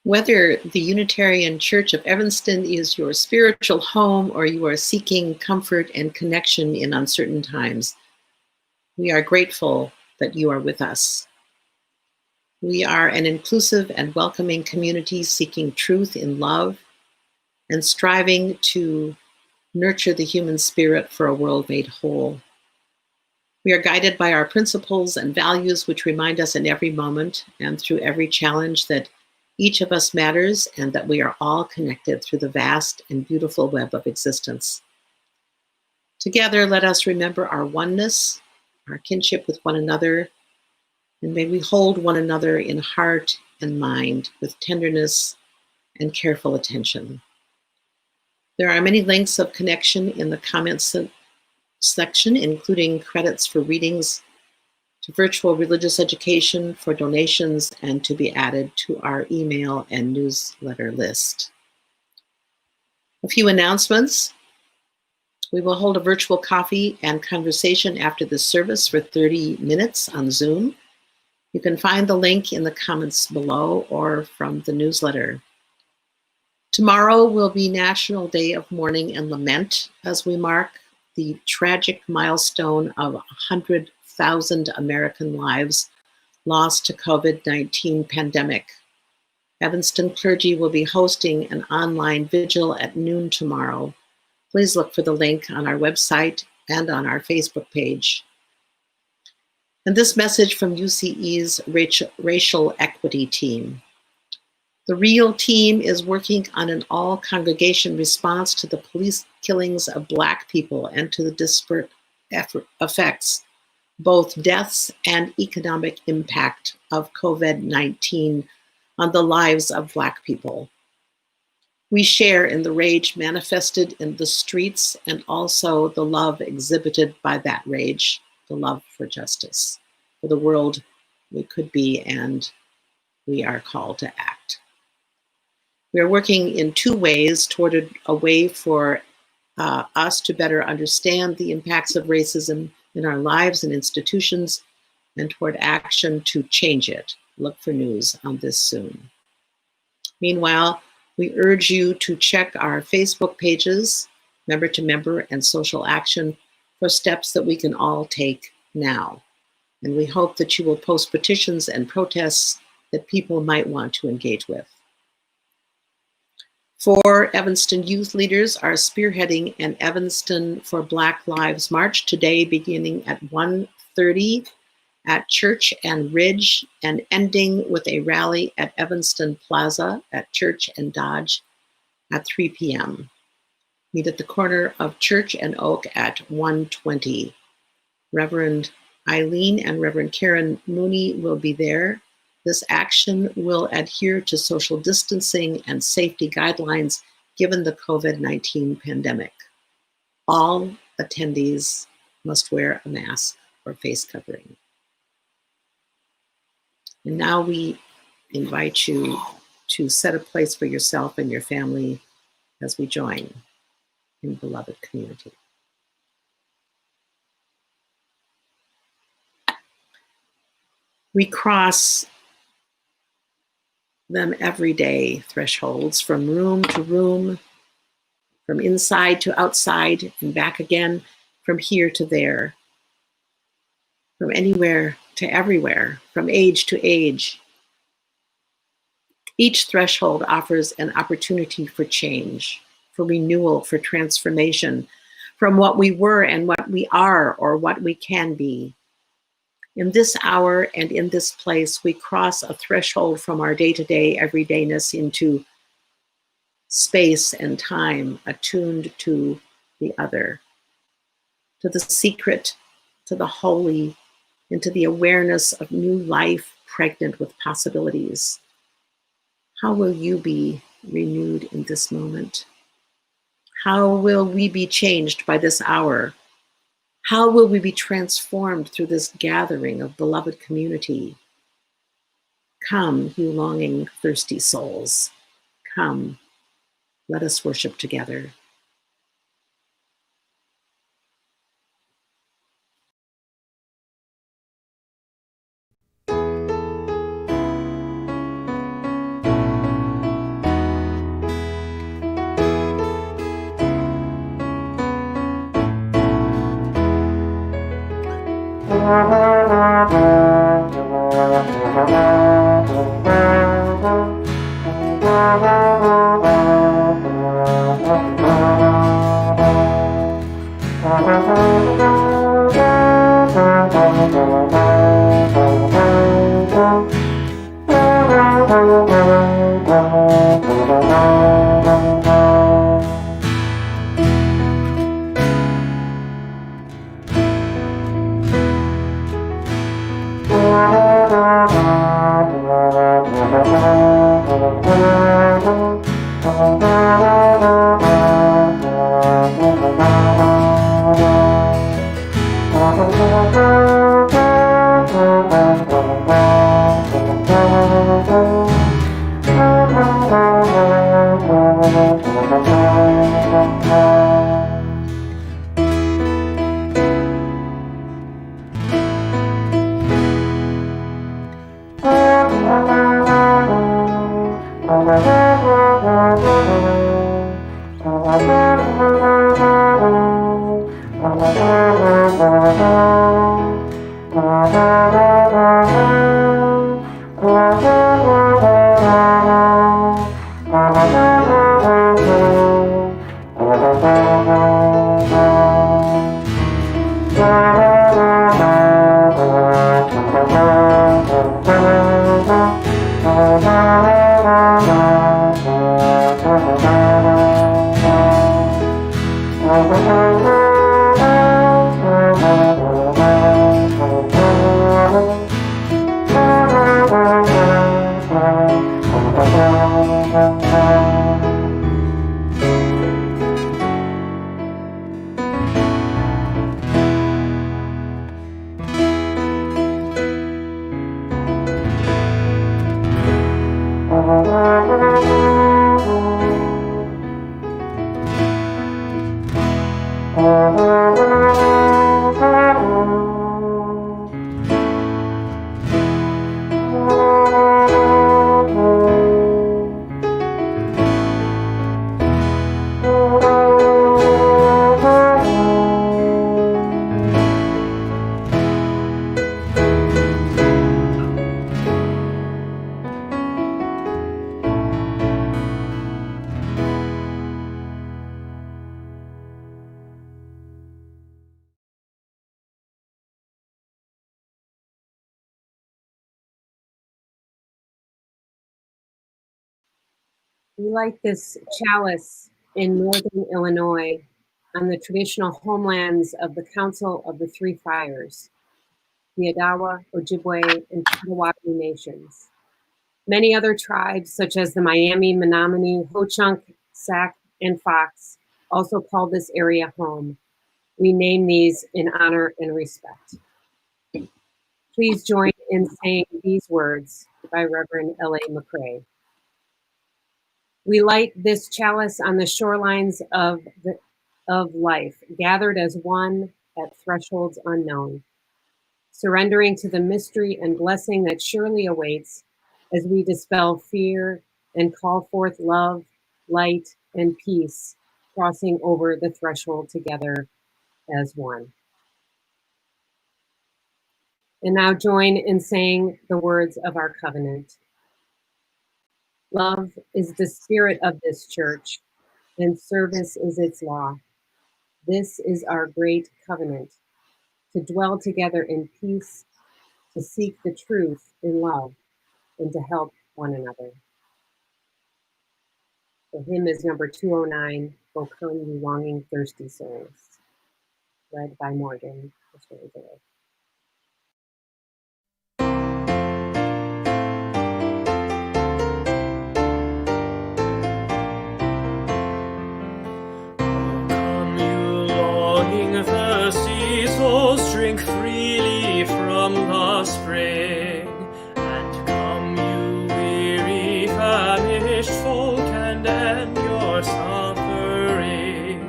Whether the Unitarian Church of Evanston is your spiritual home or you are seeking comfort and connection in uncertain times, we are grateful that you are with us. We are an inclusive and welcoming community seeking truth in love and striving to nurture the human spirit for a world made whole. We are guided by our principles and values, which remind us in every moment and through every challenge that each of us matters and that we are all connected through the vast and beautiful web of existence. Together, let us remember our oneness, our kinship with one another, and may we hold one another in heart and mind with tenderness and careful attention. There are many links of connection in the comments section, including credits for readings, to virtual religious education, for donations, and to be added to our email and newsletter list. A few announcements. We will hold a virtual coffee and conversation after this service for 30 minutes on Zoom. You can find the link in the comments below or from the newsletter. Tomorrow will be National Day of Mourning and Lament as we mark the tragic milestone of 100,000 American lives lost to COVID-19 pandemic. Evanston clergy will be hosting an online vigil at noon tomorrow. Please look for the link on our website and on our Facebook page. And this message from UCE's racial equity team. The REAL team is working on an all-congregation response to the police killings of Black people and to the disparate effects, both deaths and economic impact of COVID-19 on the lives of Black people. We share in the rage manifested in the streets and also the love exhibited by that rage, the love for justice, for the world we could be and we are called to act. We are working in two ways toward a way for us to better understand the impacts of racism in our lives and institutions, and toward action to change it. Look for news on this soon. Meanwhile, we urge you to check our Facebook pages, Member to Member and Social Action, for steps that we can all take now. And we hope that you will post petitions and protests that people might want to engage with. 4 Evanston youth leaders are spearheading an Evanston for Black Lives March today, beginning at 1:30 at Church and Ridge and ending with a rally at Evanston Plaza at Church and Dodge at 3 p.m. Meet at the corner of Church and Oak at 1:20. Reverend Eileen and Reverend Karen Mooney will be there. This action will adhere to social distancing and safety guidelines given the COVID-19 pandemic. All attendees must wear a mask or face covering. And now we invite you to set a place for yourself and your family as we join in beloved community. We cross them every day, thresholds from room to room, from inside to outside and back again, from here to there, from anywhere to everywhere, from age to age. Each threshold offers an opportunity for change, for renewal, for transformation, from what we were and what we are or what we can be. In this hour and in this place, we cross a threshold from our day-to-day everydayness into space and time attuned to the other, to the secret, to the holy, into the awareness of new life pregnant with possibilities. How will you be renewed in this moment? How will we be changed by this hour? How will we be transformed through this gathering of beloved community? Come, you longing, thirsty souls. Come, let us worship together. We light this chalice in northern Illinois on the traditional homelands of the Council of the Three Fires, the Odawa, Ojibwe, and Potawatomi nations. Many other tribes, such as the Miami, Menominee, Ho-Chunk, Sac, and Fox, also call this area home. We name these in honor and respect. Please join in saying these words by Reverend L.A. McCrae. We light this chalice on the shorelines of life, gathered as one at thresholds unknown, surrendering to the mystery and blessing that surely awaits as we dispel fear and call forth love, light, and peace, crossing over the threshold together as one. And now join in saying the words of our covenant. Love is the spirit of this church, and service is its law. This is our great covenant, to dwell together in peace, to seek the truth in love, and to help one another. The hymn is number 209, O Come Ye Longing Thirsty Souls, read by Morgan. Thirsty souls, drink freely from the spring, and come you weary, famished folk, and end your suffering.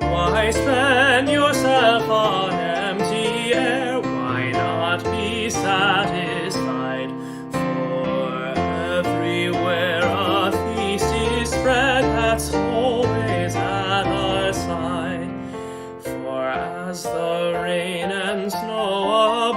Why spend yourself on empty air? Why not be satisfied? For everywhere a feast is spread, that's always at our side. As the rain and snow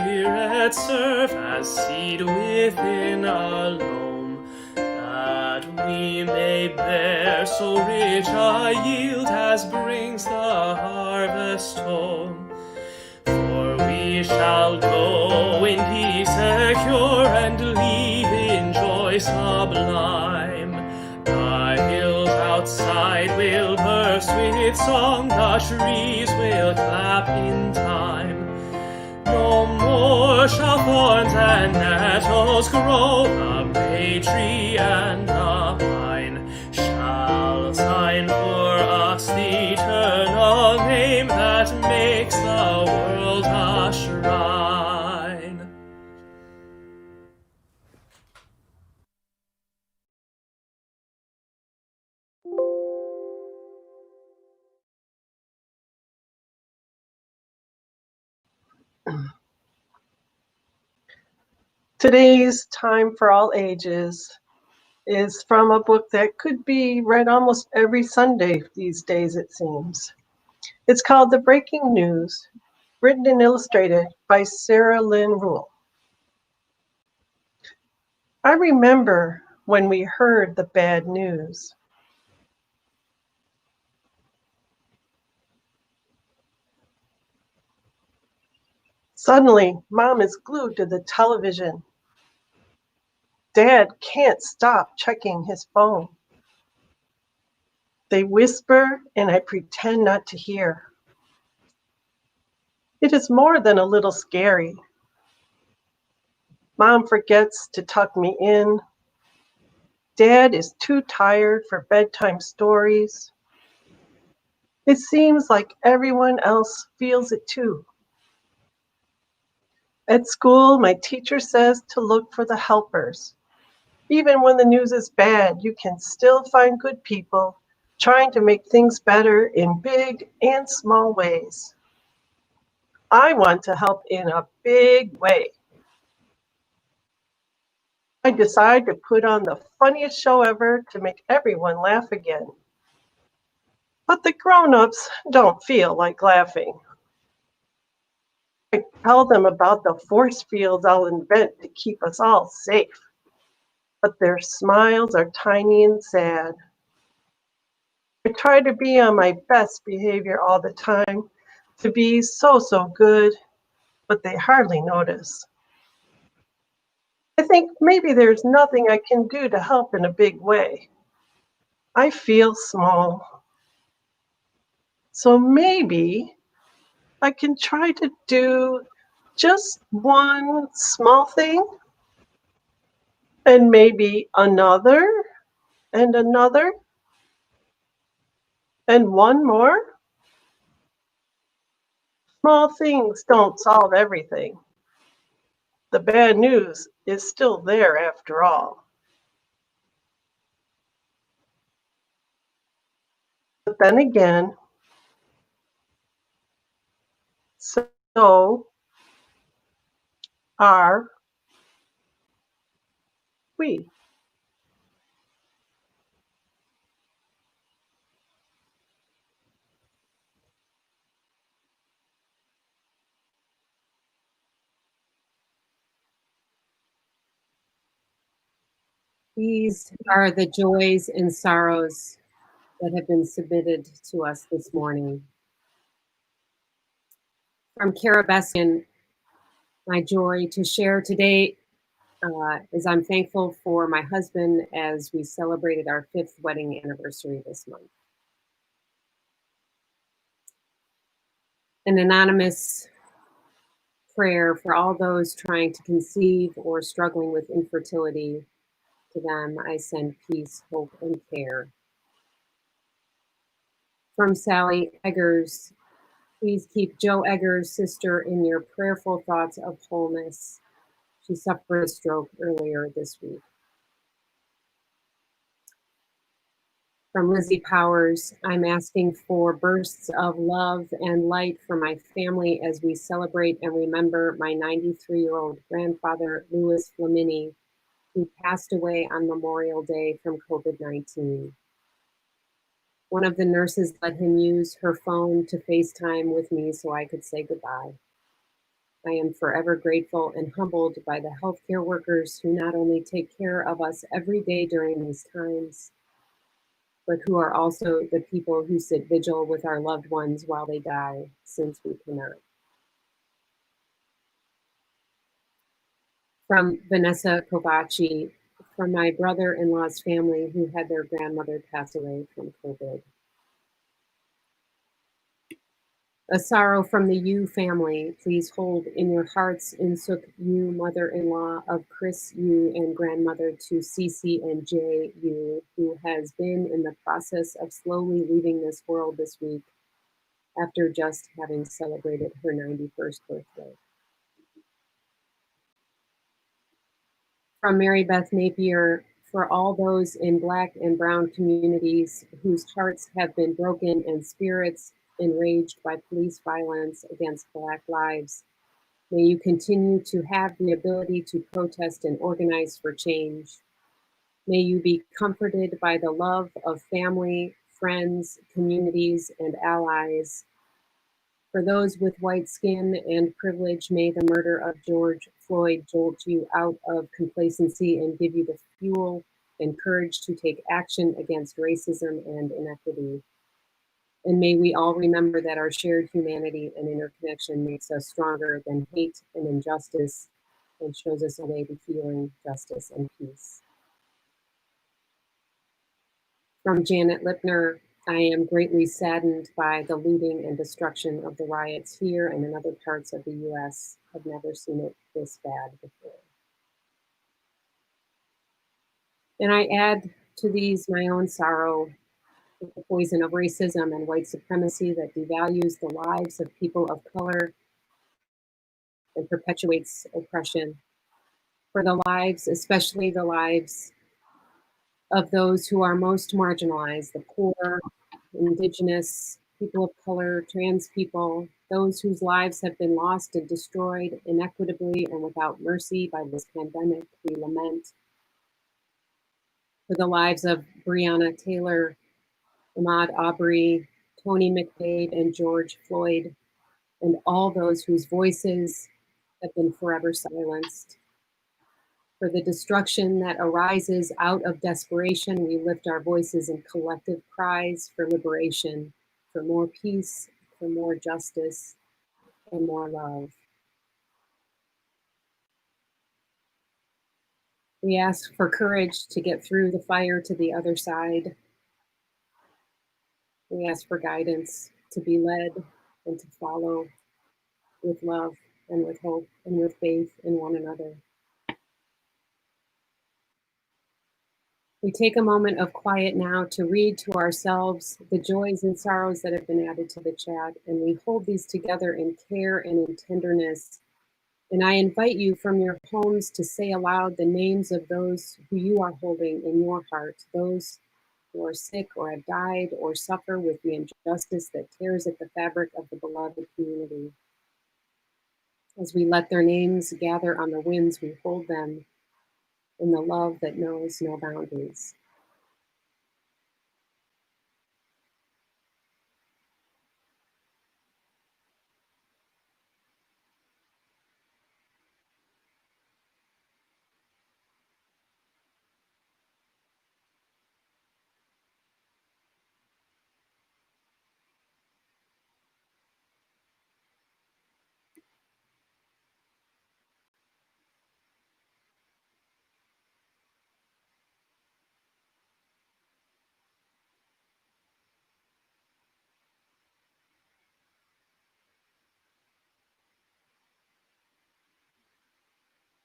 Spirit serve as seed within a loam, that we may bear so rich a yield as brings the harvest home. For we shall go in peace secure and leave in joy sublime. The hills outside will burst with song, the trees will clap in time. No more shall thorns and nettles grow, the bay tree and the pine shall sign for us the eternal name that makes the world a shrine. Today's Time for All Ages is from a book that could be read almost every Sunday these days, it seems. It's called The Breaking News, written and illustrated by Sarah Lynn Rule. I remember when we heard the bad news. Suddenly, Mom is glued to the television. Dad can't stop checking his phone. They whisper, and I pretend not to hear. It is more than a little scary. Mom forgets to tuck me in. Dad is too tired for bedtime stories. It seems like everyone else feels it too. At school, my teacher says to look for the helpers. Even when the news is bad, you can still find good people trying to make things better in big and small ways. I want to help in a big way. I decide to put on the funniest show ever to make everyone laugh again. But the grown-ups don't feel like laughing. I tell them about the force fields I'll invent to keep us all safe. But their smiles are tiny and sad. I try to be on my best behavior all the time, to be so good, but they hardly notice. I think maybe there's nothing I can do to help in a big way. I feel small. So maybe I can try to do just one small thing, and maybe another, and another, and one more. Small things don't solve everything. The bad news is still there after all. But then again, so are we. These are the joys and sorrows that have been submitted to us this morning. From Kara Bessian, my joy to share today is I'm thankful for my husband as we celebrated our 5th wedding anniversary this month. An anonymous prayer for all those trying to conceive or struggling with infertility. To them, I send peace, hope, and care. From Sally Eggers, please keep Joe Eggers' sister in your prayerful thoughts of wholeness. She suffered a stroke earlier this week. From Lizzie Powers, I'm asking for bursts of love and light for my family as we celebrate and remember my 93-year-old grandfather, Louis Flamini, who passed away on Memorial Day from COVID-19. One of the nurses let him use her phone to FaceTime with me so I could say goodbye. I am forever grateful and humbled by the healthcare workers who not only take care of us every day during these times, but who are also the people who sit vigil with our loved ones while they die, since we cannot. From Vanessa Kovacci, from my brother-in-law's family who had their grandmother pass away from COVID. A sorrow from the Yu family. Please hold in your hearts Insuk Yu, mother-in-law of Chris Yu and grandmother to Cece and Jay Yu, who has been in the process of slowly leaving this world this week after just having celebrated her 91st birthday. From Mary Beth Napier, for all those in Black and Brown communities whose hearts have been broken and spirits enraged by police violence against Black lives, may you continue to have the ability to protest and organize for change. May you be comforted by the love of family, friends, communities, and allies. For those with white skin and privilege, may the murder of George Floyd jolt you out of complacency and give you the fuel and courage to take action against racism and inequity. And may we all remember that our shared humanity and interconnection makes us stronger than hate and injustice and shows us a way to healing, justice, and peace. From Janet Lipner, I am greatly saddened by the looting and destruction of the riots here and in other parts of the US. I've never seen it this bad before. And I add to these my own sorrow with the poison of racism and white supremacy that devalues the lives of people of color and perpetuates oppression. For the lives, especially the lives of those who are most marginalized, the poor, Indigenous, people of color, trans people, those whose lives have been lost and destroyed inequitably and without mercy by this pandemic, we lament. For the lives of Breonna Taylor, Ahmaud Arbery, Tony McDade, and George Floyd, and all those whose voices have been forever silenced. For the destruction that arises out of desperation, we lift our voices in collective cries for liberation, for more peace, for more justice, and more love. We ask for courage to get through the fire to the other side. We ask for guidance to be led and to follow with love and with hope and with faith in one another. We take a moment of quiet now to read to ourselves the joys and sorrows that have been added to the chat, and we hold these together in care and in tenderness. And I invite you from your homes to say aloud the names of those who you are holding in your heart, those who are sick or have died or suffer with the injustice that tears at the fabric of the beloved community. As we let their names gather on the winds, we hold them in the love that knows no boundaries.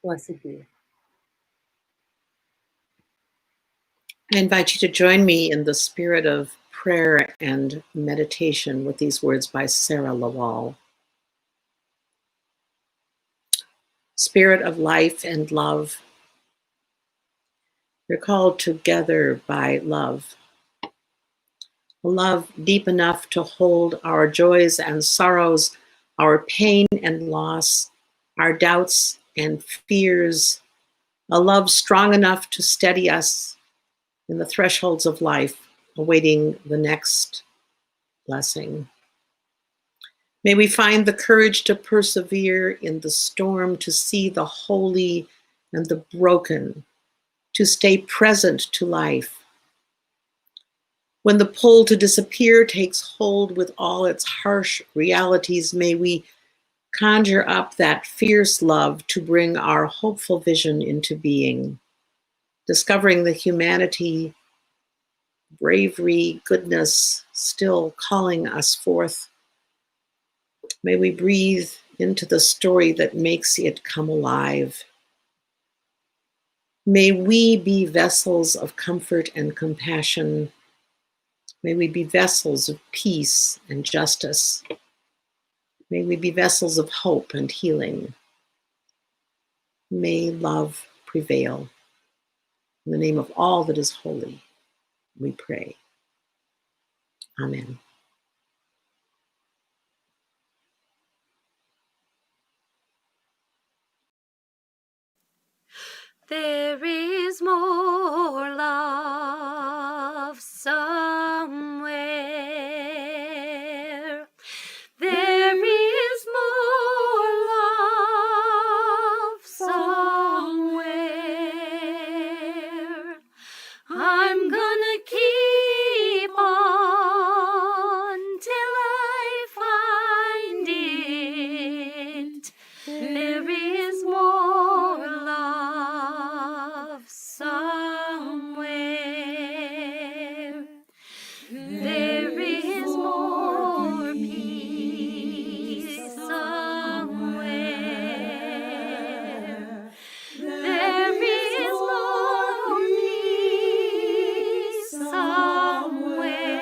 Blessed be. I invite you to join me in the spirit of prayer and meditation with these words by Sarah Lawal. Spirit of life and love, we're called together by love. A love deep enough to hold our joys and sorrows, our pain and loss, our doubts and fears. A love strong enough to steady us in the thresholds of life, awaiting the next blessing. May we find the courage to persevere in the storm, to see the holy and the broken, to stay present to life. When the pull to disappear takes hold with all its harsh realities, may we conjure up that fierce love to bring our hopeful vision into being, discovering the humanity, bravery, goodness still calling us forth. May we breathe into the story that makes it come alive. May we be vessels of comfort and compassion. May we be vessels of peace and justice. May we be vessels of hope and healing. May love prevail. In the name of all that is holy, we pray. Amen. There is more love somewhere. There is more love somewhere. I'm gonna keep on till I find it. There is more love somewhere. There is more peace somewhere. There is more peace somewhere.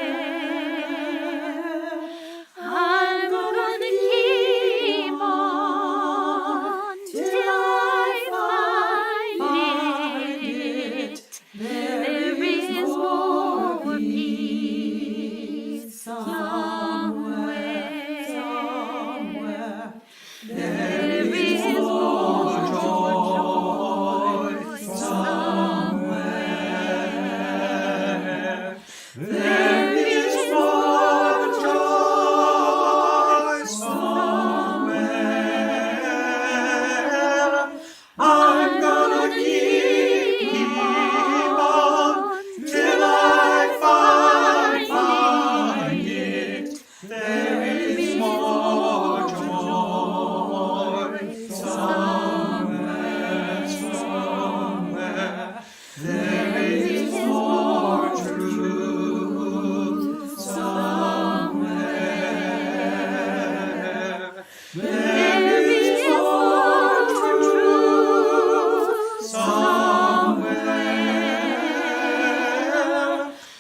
I'm gonna keep on till I find it. There is more peace somewhere. There is more joy somewhere. There is more joy somewhere. I'm gonna keep on till I find it. There is more joy somewhere. There is more truth somewhere. There is more truth somewhere.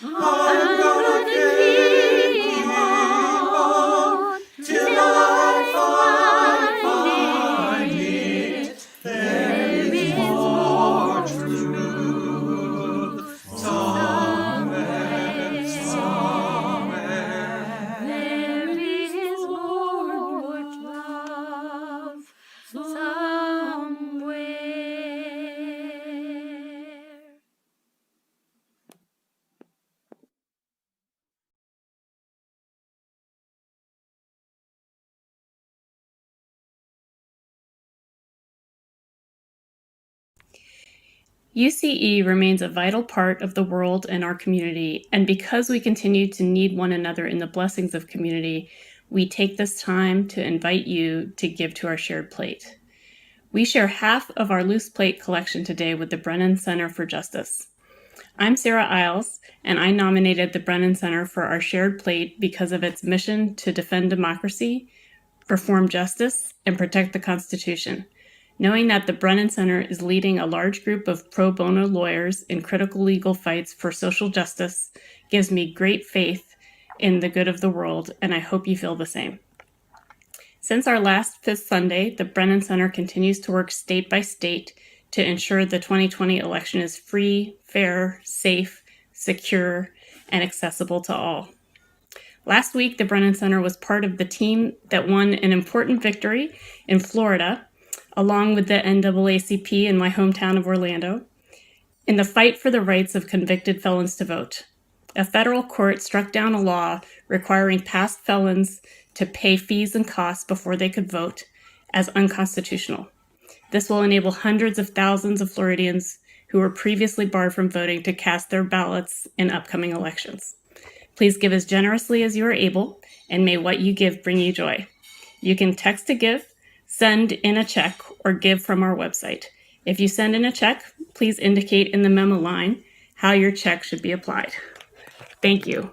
I'm gonna keep on till I find it. There is more truth somewhere. There is more love somewhere. UCE remains a vital part of the world and our community, and because we continue to need one another in the blessings of community, we take this time to invite you to give to our shared plate. We share half of our loose plate collection today with the Brennan Center for Justice. I'm Sarah Isles, and I nominated the Brennan Center for our shared plate because of its mission to defend democracy, perform justice, and protect the Constitution. Knowing that the Brennan Center is leading a large group of pro bono lawyers in critical legal fights for social justice gives me great faith in the good of the world, and I hope you feel the same. Since our last Fifth Sunday, the Brennan Center continues to work state by state to ensure the 2020 election is free, fair, safe, secure, and accessible to all. Last week, the Brennan Center was part of the team that won an important victory in Florida, along with the NAACP in my hometown of Orlando, in the fight for the rights of convicted felons to vote. A federal court struck down a law requiring past felons to pay fees and costs before they could vote as unconstitutional. This will enable hundreds of thousands of Floridians who were previously barred from voting to cast their ballots in upcoming elections. Please give as generously as you are able, and may what you give bring you joy. You can text to give, send in a check, or give from our website. If you send in a check, please indicate in the memo line how your check should be applied. Thank you.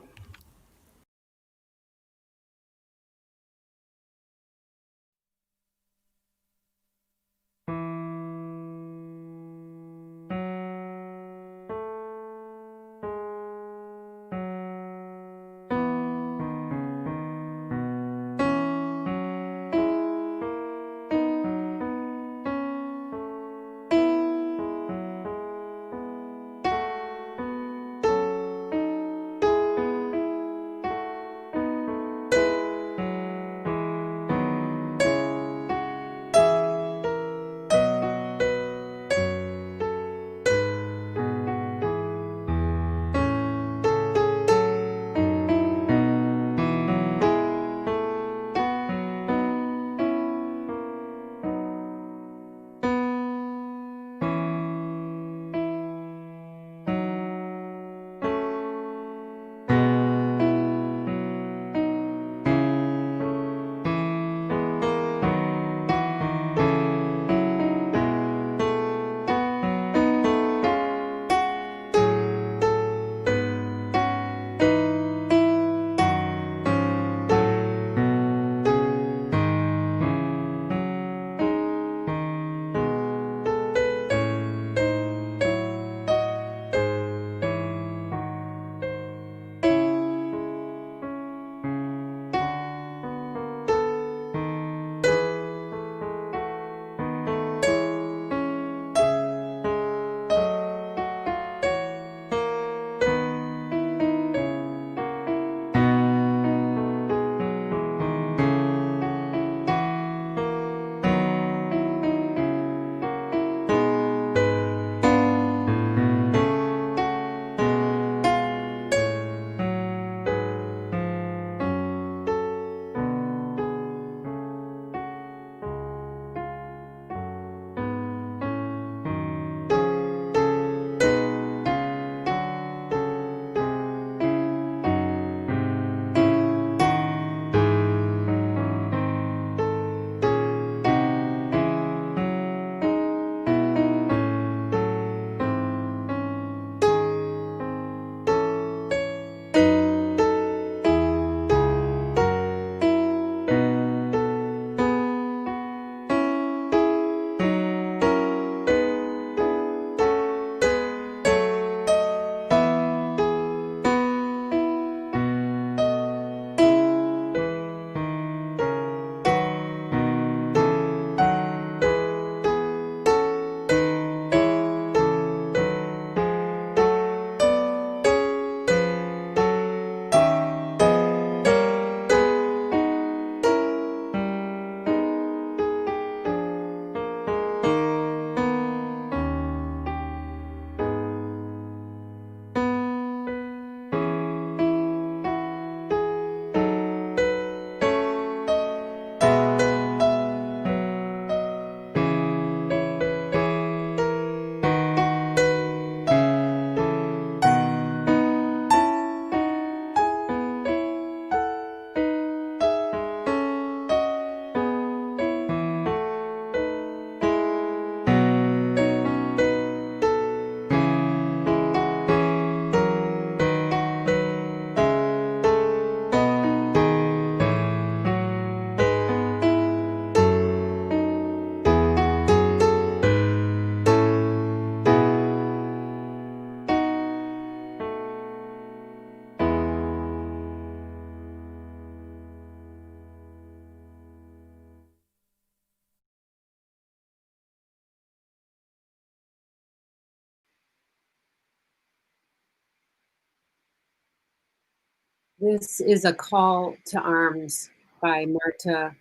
This is a call to arms by Marta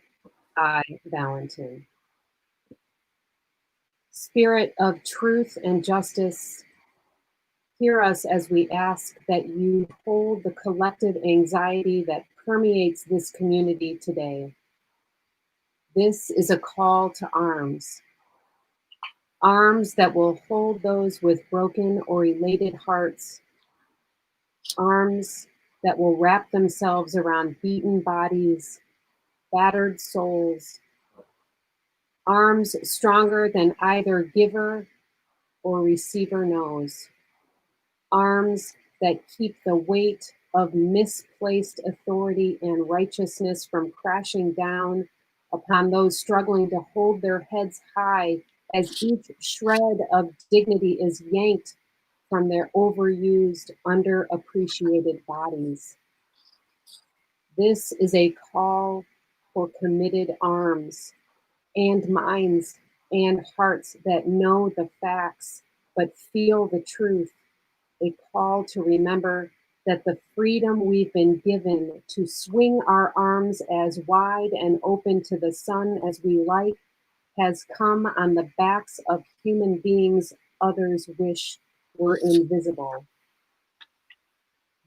I. Valentin. Spirit of truth and justice, hear us as we ask that you hold the collective anxiety that permeates this community today. This is a call to arms. Arms that will hold those with broken or elated hearts. Arms that will wrap themselves around beaten bodies, battered souls. Arms stronger than either giver or receiver knows. Arms that keep the weight of misplaced authority and righteousness from crashing down upon those struggling to hold their heads high as each shred of dignity is yanked from their overused, underappreciated bodies. This is a call for committed arms and minds and hearts that know the facts but feel the truth. A call to remember that the freedom we've been given to swing our arms as wide and open to the sun as we like has come on the backs of human beings others wish were invisible.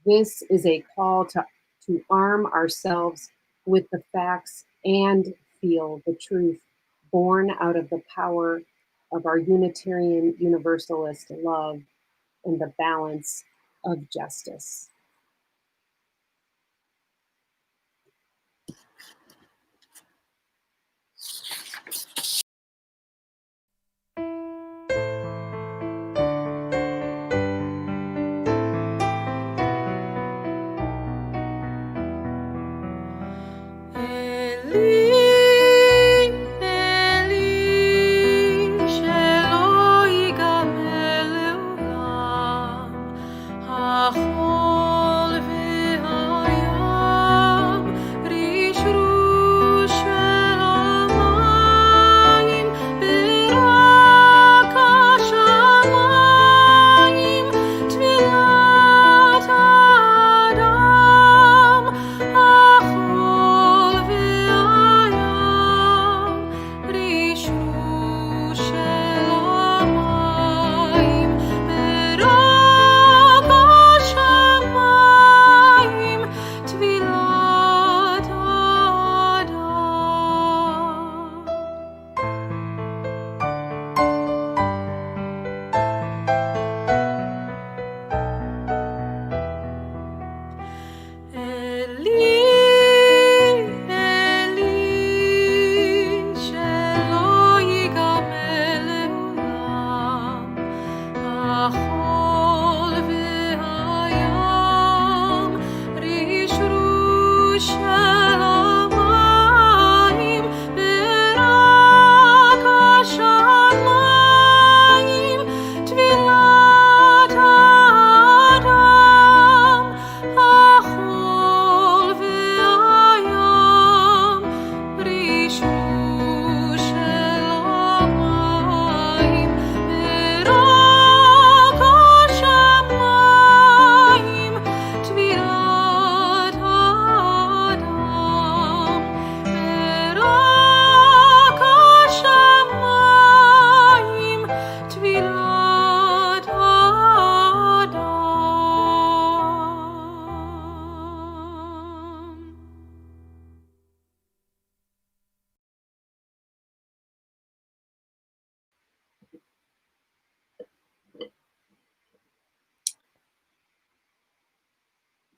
This is a call to arm ourselves with the facts and feel the truth born out of the power of our Unitarian Universalist love and the balance of justice.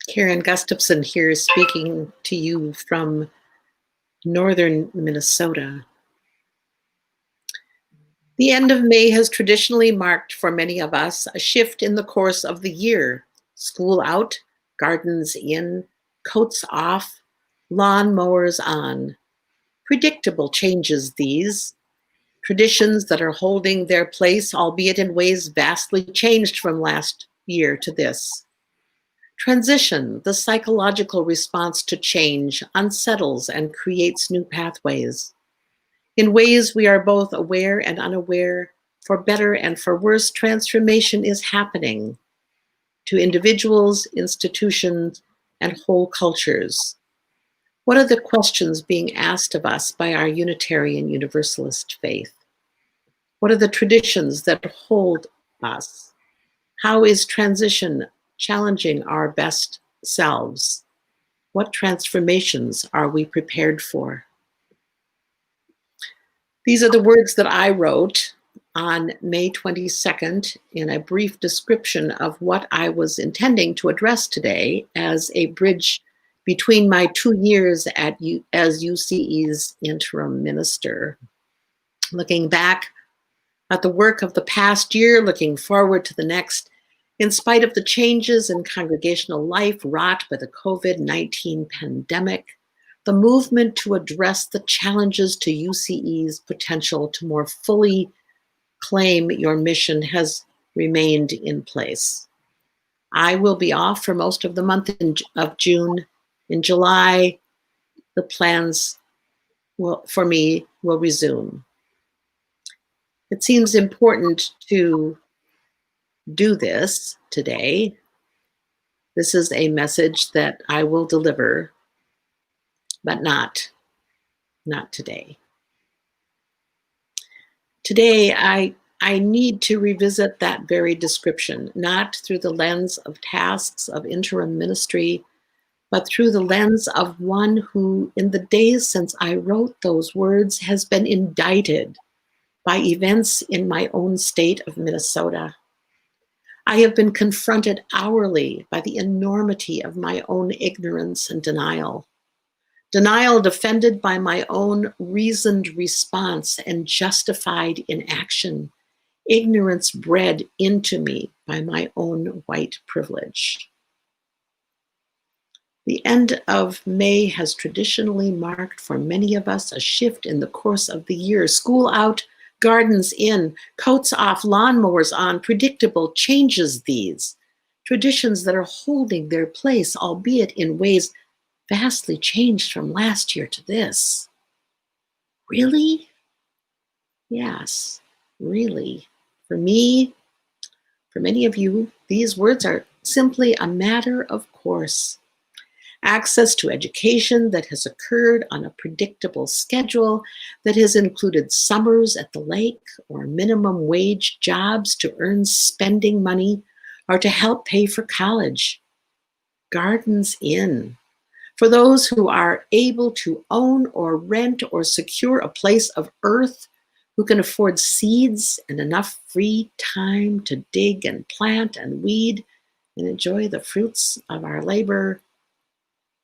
Karen Gustafson here speaking to you from northern Minnesota. The end of May has traditionally marked for many of us a shift in the course of the year. School out, gardens in, coats off, lawn mowers on. Predictable changes these. Traditions that are holding their place, albeit in ways vastly changed from last year to this. Transition, the psychological response to change, unsettles and creates new pathways. In ways we are both aware and unaware, for better and for worse, transformation is happening to individuals, institutions, and whole cultures. What are the questions being asked of us by our Unitarian Universalist faith? What are the traditions that hold us? How is transition challenging our best selves? What transformations are we prepared for? These are the words that I wrote on May 22nd in a brief description of what I was intending to address today as a bridge between my 2 years as UCE's interim minister. Looking back at the work of the past year, looking forward to the next, in spite of the changes in congregational life wrought by the COVID-19 pandemic, the movement to address the challenges to UCE's potential to more fully claim your mission has remained in place. I will be off for most of the month of June. In July, the plans for me will resume. It seems important to do this today. This is a message that I will deliver, but not today. Today, I need to revisit that very description, not through the lens of tasks of interim ministry, but through the lens of one who, in the days since I wrote those words, has been indicted by events in my own state of Minnesota. I have been confronted hourly by the enormity of my own ignorance and denial. Denial defended by my own reasoned response and justified in action. Ignorance bred into me by my own white privilege. The end of May has traditionally marked for many of us a shift in the course of the year. School out, gardens in, coats off, lawnmowers on, predictable changes these. Traditions that are holding their place, albeit in ways vastly changed from last year to this. Really? Yes, really. For me, for many of you, these words are simply a matter of course. Access to education that has occurred on a predictable schedule that has included summers at the lake or minimum wage jobs to earn spending money or to help pay for college. Gardens in. For those who are able to own or rent or secure a place of earth, who can afford seeds and enough free time to dig and plant and weed and enjoy the fruits of our labor.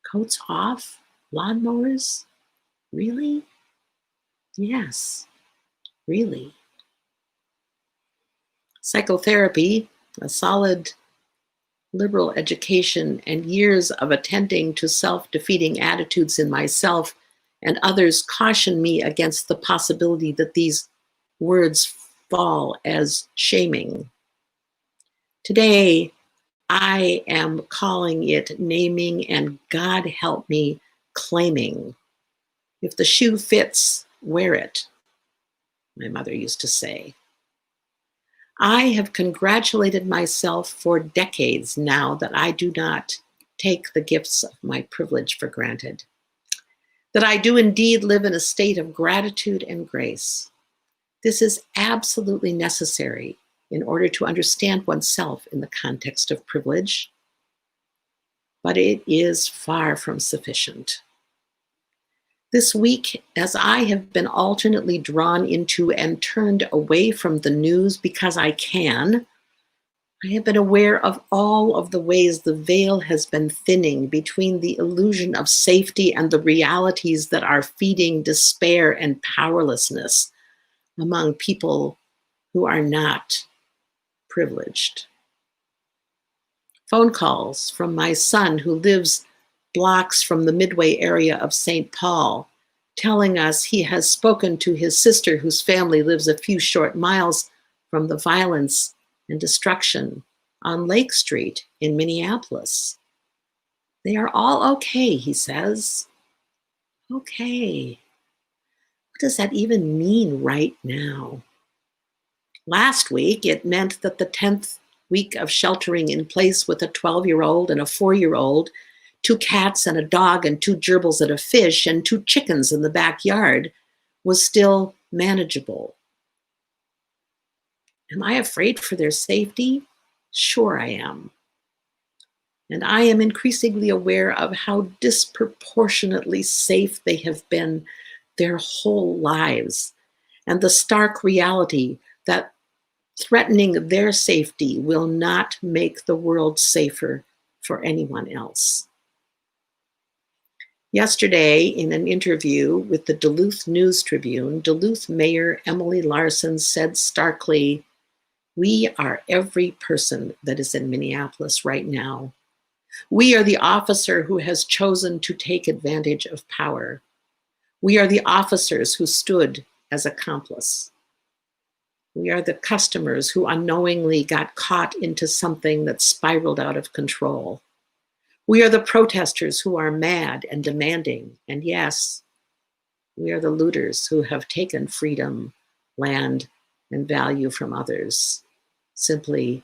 Coats off? Lawnmowers? Really? Yes, really. Psychotherapy, a solid liberal education, and years of attending to self-defeating attitudes in myself and others caution me against the possibility that these words fall as shaming. Today, I am calling it naming and, God help me, claiming. If the shoe fits, wear it, my mother used to say. I have congratulated myself for decades now that I do not take the gifts of my privilege for granted, that I do indeed live in a state of gratitude and grace. This is absolutely necessary in order to understand oneself in the context of privilege, but it is far from sufficient. This week, as I have been alternately drawn into and turned away from the news because I can, I have been aware of all of the ways the veil has been thinning between the illusion of safety and the realities that are feeding despair and powerlessness among people who are not privileged. Phone calls from my son who lives blocks from the Midway area of St. Paul, telling us he has spoken to his sister whose family lives a few short miles from the violence and destruction on Lake Street in Minneapolis. They are all okay, he says. Okay. What does that even mean right now? Last week, it meant that the 10th week of sheltering in place with a 12-year-old and a 4-year-old, 2 cats and a dog and 2 gerbils and a fish and 2 chickens in the backyard was still manageable. Am I afraid for their safety? Sure I am. And I am increasingly aware of how disproportionately safe they have been their whole lives, and the stark reality that threatening their safety will not make the world safer for anyone else. Yesterday, in an interview with the Duluth News Tribune, Duluth Mayor Emily Larson said starkly, "We are every person that is in Minneapolis right now. We are the officer who has chosen to take advantage of power. We are the officers who stood as accomplice. We are the customers who unknowingly got caught into something that spiraled out of control. We are the protesters who are mad and demanding. And yes, we are the looters who have taken freedom, land, and value from others simply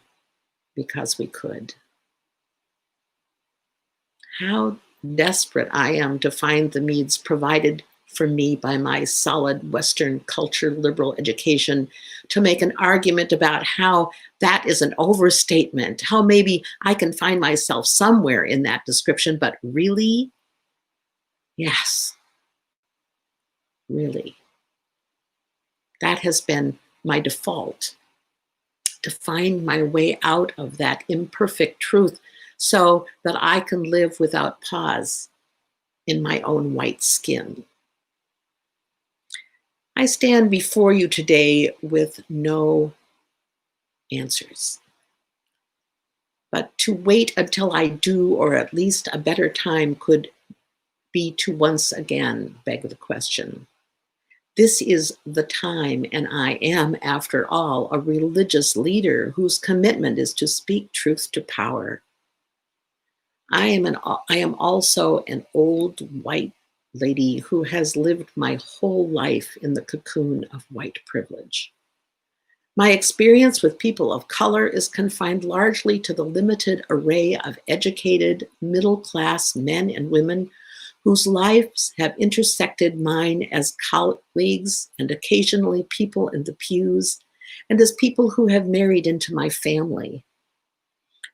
because we could." How desperate I am to find the means provided for me by my solid Western culture liberal education to make an argument about how that is an overstatement, how maybe I can find myself somewhere in that description, but really? Yes, really. That has been my default, to find my way out of that imperfect truth so that I can live without pause in my own white skin. I stand before you today with no answers. But to wait until I do, or at least a better time, could be to once again beg the question. This is the time, and I am, after all, a religious leader whose commitment is to speak truth to power. I am also an old white lady who has lived my whole life in the cocoon of white privilege. My experience with people of color is confined largely to the limited array of educated, middle-class men and women whose lives have intersected mine as colleagues and occasionally people in the pews, and as people who have married into my family.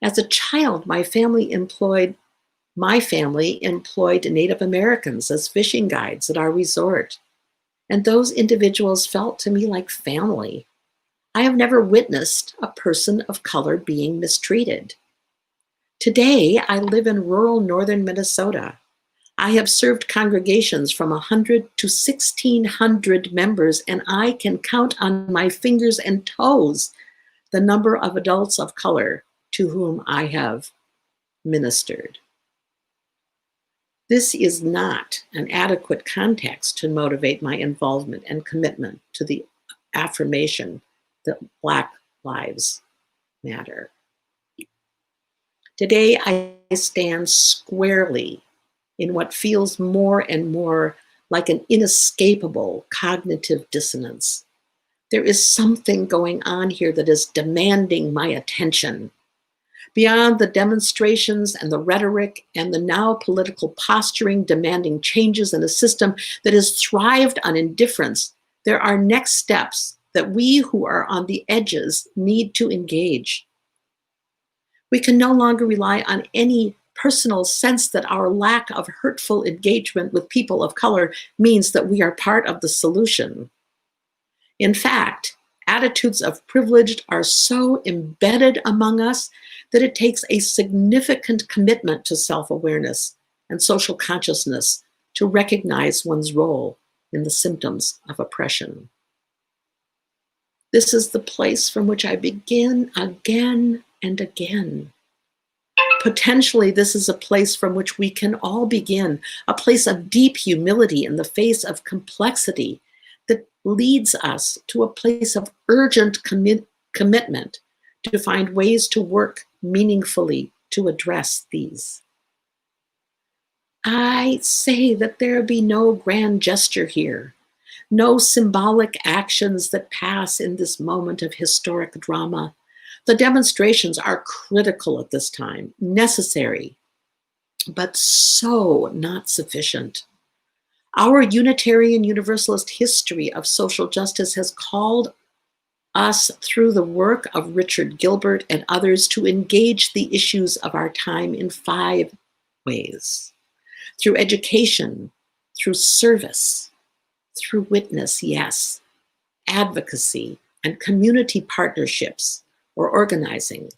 As a child, my family employed Native Americans as fishing guides at our resort, and those individuals felt to me like family. I have never witnessed a person of color being mistreated. Today, I live in rural northern Minnesota. I have served congregations from 100 to 1,600 members, and I can count on my fingers and toes the number of adults of color to whom I have ministered. This is not an adequate context to motivate my involvement and commitment to the affirmation that Black lives matter. Today, I stand squarely in what feels more and more like an inescapable cognitive dissonance. There is something going on here that is demanding my attention. Beyond the demonstrations and the rhetoric and the now political posturing demanding changes in a system that has thrived on indifference, there are next steps that we who are on the edges need to engage. We can no longer rely on any personal sense that our lack of hurtful engagement with people of color means that we are part of the solution. In fact, attitudes of privilege are so embedded among us that it takes a significant commitment to self-awareness and social consciousness to recognize one's role in the symptoms of oppression. This is the place from which I begin again and again. Potentially, this is a place from which we can all begin, a place of deep humility in the face of complexity that leads us to a place of urgent commitment to find ways to work meaningfully to address these. I say that there be no grand gesture here, no symbolic actions that pass in this moment of historic drama. The demonstrations are critical at this time, necessary, but so not sufficient. Our Unitarian Universalist history of social justice has called us through the work of Richard Gilbert and others to engage the issues of our time in 5 ways: through education, through service, through witness, yes, advocacy, and community partnerships or organizing.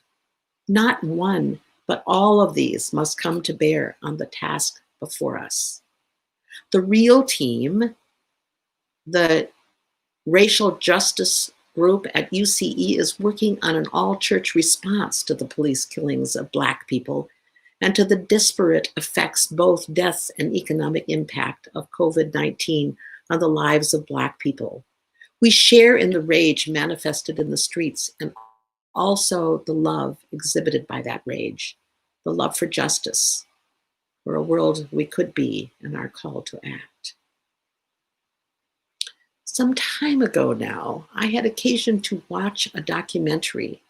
Not one, but all of these must come to bear on the task before us. The real team, the racial justice group at UCE, is working on an all-church response to the police killings of Black people and to the disparate effects, both deaths and economic impact, of COVID-19 on the lives of Black people. We share in the rage manifested in the streets and also the love exhibited by that rage, the love for justice, for a world we could be, and our call to act. Some time ago now, I had occasion to watch a documentary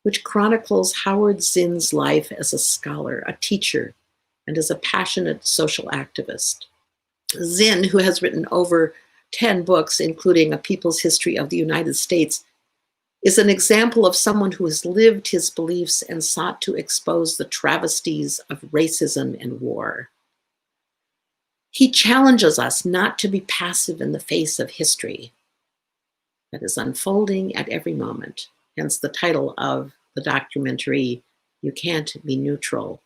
which chronicles Howard Zinn's life as a scholar, a teacher, and as a passionate social activist. Zinn, who has written over 10 books, including A People's History of the United States, is an example of someone who has lived his beliefs and sought to expose the travesties of racism and war. He challenges us not to be passive in the face of history that is unfolding at every moment, hence the title of the documentary, You Can't Be Neutral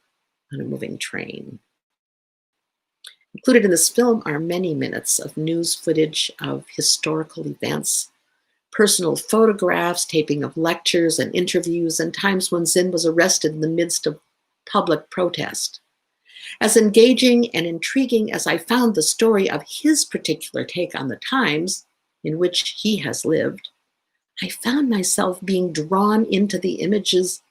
on a Moving Train. Included in this film are many minutes of news footage of historical events, personal photographs, taping of lectures and interviews, and times when Zinn was arrested in the midst of public protest. As engaging and intriguing as I found the story of his particular take on the times in which he has lived, I found myself being drawn into the images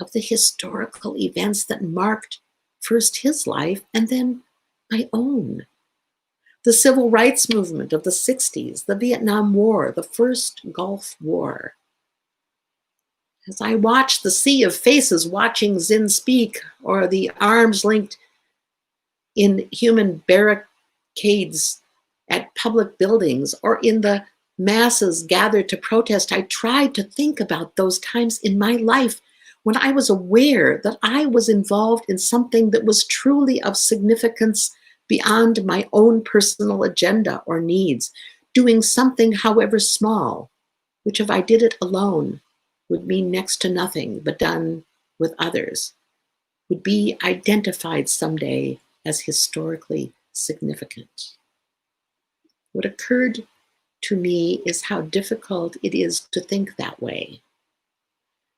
of the historical events that marked first his life and then my own. The civil rights movement of the 60s, the Vietnam War, the first Gulf War. As I watched the sea of faces watching Zinn speak, or the arms linked in human barricades at public buildings, or in the masses gathered to protest, I tried to think about those times in my life when I was aware that I was involved in something that was truly of significance beyond my own personal agenda or needs, doing something, however small, which if I did it alone would mean next to nothing, but done with others, would be identified someday as historically significant. What occurred to me is how difficult it is to think that way,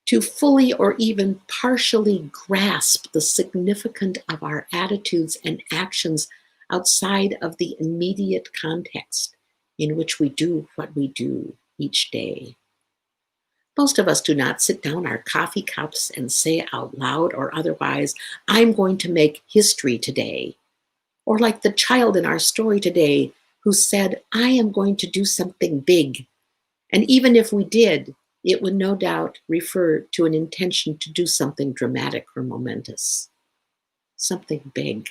to fully or even partially grasp the significance of our attitudes and actions outside of the immediate context in which we do what we do each day. Most of us do not sit down our coffee cups and say out loud or otherwise, I'm going to make history today. Or like the child in our story today who said, I am going to do something big. And even if we did, it would no doubt refer to an intention to do something dramatic or momentous, something big.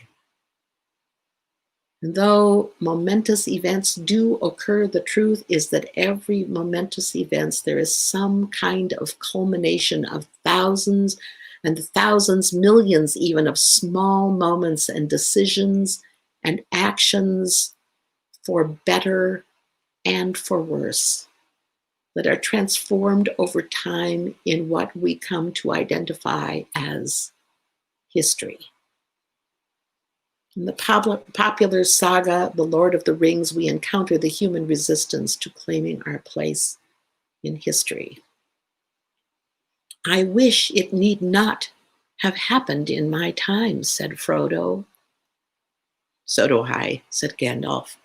And though momentous events do occur, the truth is that every momentous event, there is some kind of culmination of thousands and thousands, millions even, of small moments and decisions and actions for better and for worse that are transformed over time in what we come to identify as history. In the popular saga, The Lord of the Rings, we encounter the human resistance to claiming our place in history. I wish it need not have happened in my time, said Frodo. So do I, said Gandalf,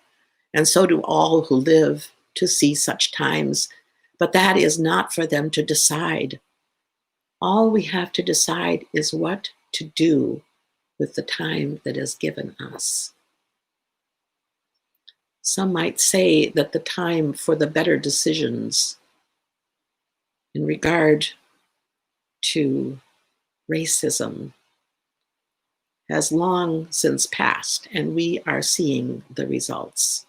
and so do all who live to see such times, but that is not for them to decide. All we have to decide is what to do with the time that is given us. Some might say that the time for the better decisions in regard to racism has long since passed, and we are seeing the results.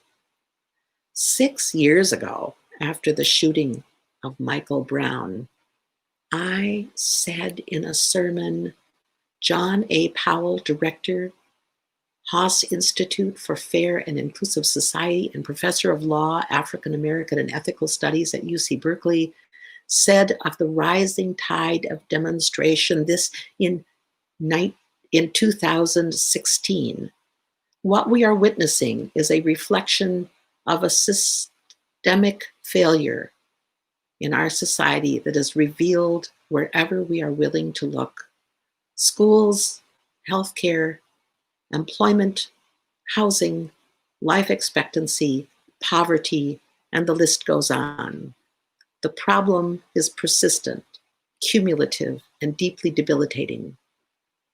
6 years ago, after the shooting of Michael Brown. I said in a sermon, John A. Powell, Director, Haas Institute for Fair and Inclusive Society and Professor of Law, African American and Ethical Studies at UC Berkeley, said of the rising tide of demonstration, this in 2016. What we are witnessing is a reflection of a systemic failure in our society that is revealed wherever we are willing to look. Schools, healthcare, employment, housing, life expectancy, poverty, and the list goes on. The problem is persistent, cumulative, and deeply debilitating.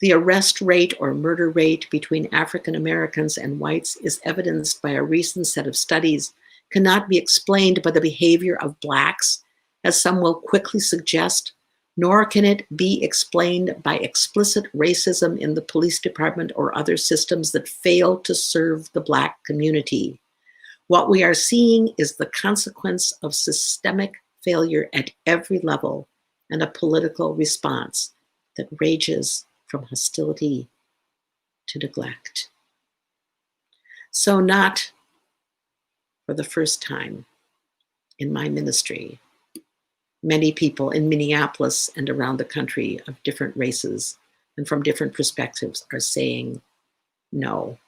The arrest rate or murder rate between African Americans and whites is evidenced by a recent set of studies, cannot be explained by the behavior of Blacks, as some will quickly suggest, nor can it be explained by explicit racism in the police department or other systems that fail to serve the Black community. What we are seeing is the consequence of systemic failure at every level and a political response that ranges from hostility to neglect. So, not for the first time in my ministry, many people in Minneapolis and around the country of different races and from different perspectives are saying no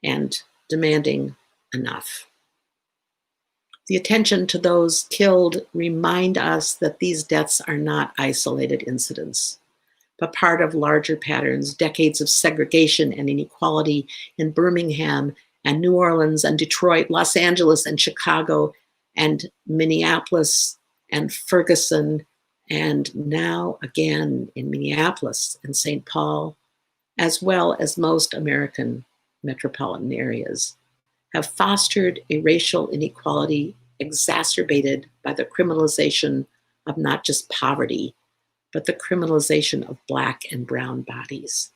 and demanding enough. The attention to those killed remind us that these deaths are not isolated incidents, but part of larger patterns, decades of segregation and inequality in Birmingham and New Orleans and Detroit, Los Angeles and Chicago and Minneapolis and Ferguson, and now again in Minneapolis and St. Paul, as well as most American metropolitan areas, have fostered a racial inequality exacerbated by the criminalization of not just poverty, but the criminalization of Black and brown bodies.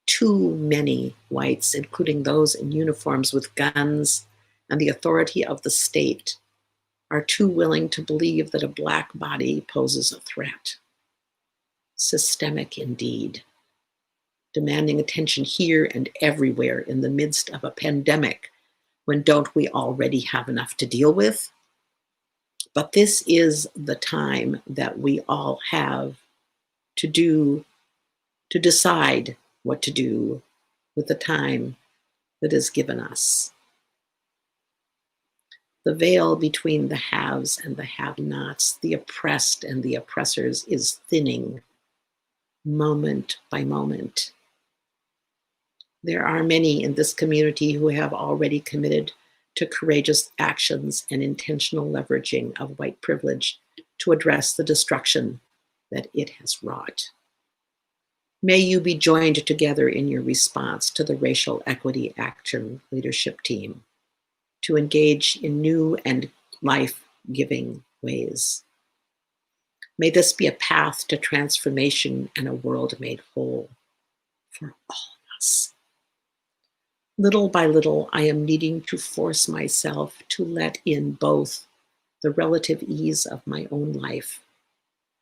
Too many whites, including those in uniforms with guns and the authority of the state, are too willing to believe that a Black body poses a threat. Systemic indeed, demanding attention here and everywhere in the midst of a pandemic, when don't we already have enough to deal with? But this is the time that we all have to decide what to do with the time that is given us. The veil between the haves and the have-nots, the oppressed and the oppressors, is thinning moment by moment. There are many in this community who have already committed to courageous actions and intentional leveraging of white privilege to address the destruction that it has wrought. May you be joined together in your response to the Racial Equity Action Leadership Team to engage in new and life-giving ways. May this be a path to transformation and a world made whole for all of us. Little by little, I am needing to force myself to let in both the relative ease of my own life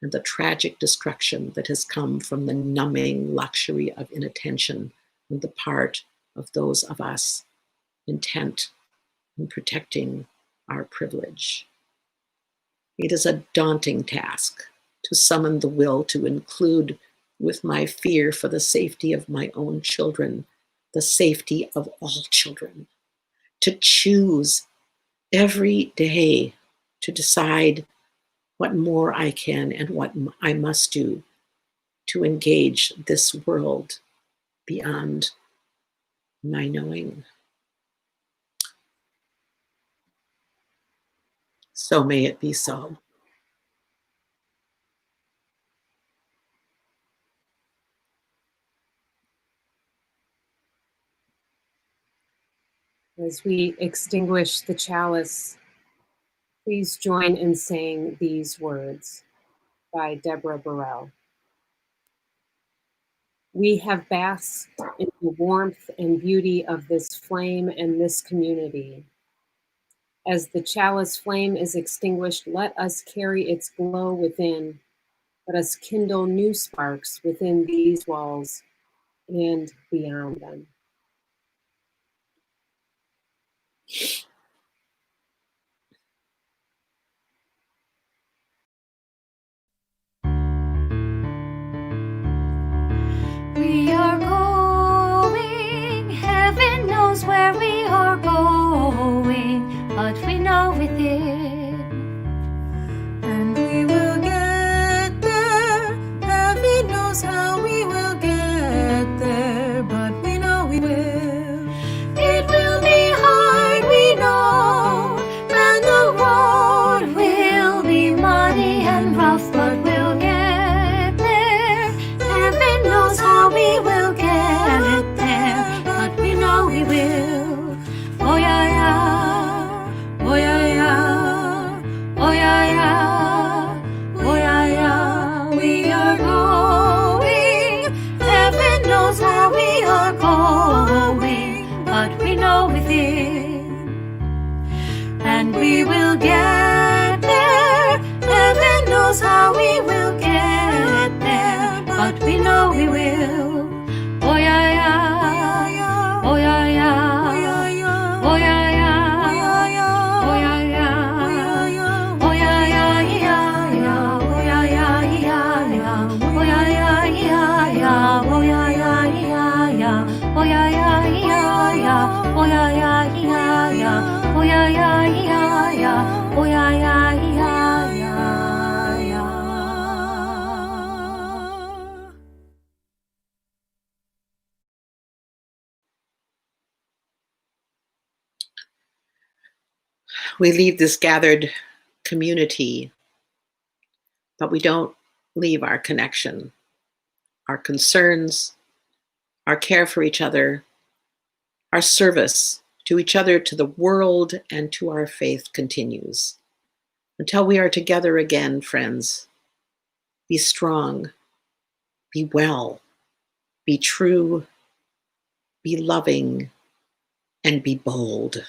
and the tragic destruction that has come from the numbing luxury of inattention on the part of those of us intent on protecting our privilege. It is a daunting task to summon the will to include with my fear for the safety of my own children, the safety of all children, to choose every day to decide what more I can and what I must do to engage this world beyond my knowing. So may it be so. As we extinguish the chalice, please join in saying these words by Deborah Burrell. We have basked in the warmth and beauty of this flame and this community. As the chalice flame is extinguished, let us carry its glow within. Let us kindle new sparks within these walls and beyond them. We are going, heaven knows where we are going, but we know within. And we will get there, heaven knows how we will get there, but we know we will. It will be hard, we know, and the road will be muddy and rough, but we'll get there. Heaven knows how we will get there, but we know we will. Oh yeah, yeah. Oh yeah, yeah. Oh yeah, yeah. Oh yeah, yeah. We are going. Heaven knows where we are going, but we know within. And we will get there. Heaven knows how we will get there, but we know we will. Oh yeah, yeah. Oh yeah, yeah. Oh yeah, yeah. Oh yeah, yeah. Oh yeah, yeah, yeah. Oh yeah, yeah, yeah. Oh yeah, yeah, yeah. Oh yeah, yeah, yeah. Oh yeah, yeah, yeah. Oh yeah, yeah, yeah. Oh yeah, yeah, yeah. Oh yeah, yeah, yeah. We leave this gathered community, but we don't leave our connection, our concerns, our care for each other, our service to each other, to the world, and to our faith continues. Until we are together again, friends, be strong, be well, be true, be loving, and be bold.